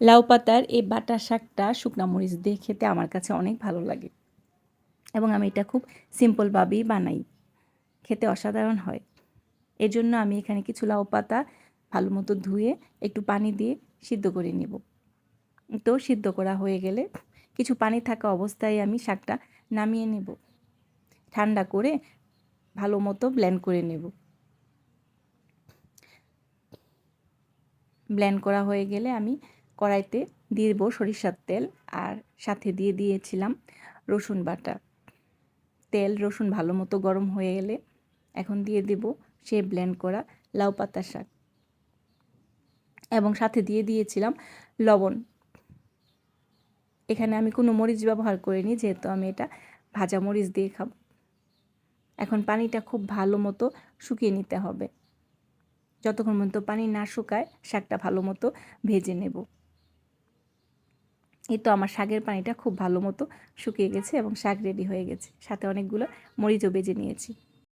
লাউ পাতার এই বাটা শাকটা শুকনা মরিচ দিয়ে খেতে আমার কাছে অনেক ভালো লাগে এবং আমি এটা খুব সিম্পলভাবেই বানাই, খেতে অসাধারণ হয়। এজন্য আমি এখানে কিছু লাউ পাতা ভালো মতো ধুয়ে একটু পানি দিয়ে সিদ্ধ করে নেব। তো সিদ্ধ করা হয়ে গেলে কিছু পানি থাকা অবস্থায় আমি শাকটা নামিয়ে নেব, ঠান্ডা করে ভালো মতো ব্লেন্ড করে নেব। ব্লেন্ড করা হয়ে গেলে আমি কড়াইতে দিয়ে দেবো সরিষার তেল, আর সাথে দিয়ে দিয়েছিলাম রসুন বাটা। তেল রসুন ভালো মতো গরম হয়ে গেলে এখন দিয়ে দেব সে ব্লেন্ড করা লাউ পাতা শাক এবং সাথে দিয়ে দিয়েছিলাম লবণ। এখানে আমি কোনো মরিচ ব্যবহার করিনি, যেহেতু আমি এটা ভাজা মরিচ দিয়ে খাবো। এখন পানিটা খুব ভালো মতো শুকিয়ে নিতে হবে। যতক্ষণ পর্যন্ত পানি না শুকায় শাকটা ভালো মতো ভেজে নেব। এই তো আমার শাকের পানিটা খুব ভালো মতো শুকিয়ে গেছে এবং শাক রেডি হয়ে গেছে, সাথে অনেকগুলো মরিচও ভেজে নিয়েছি।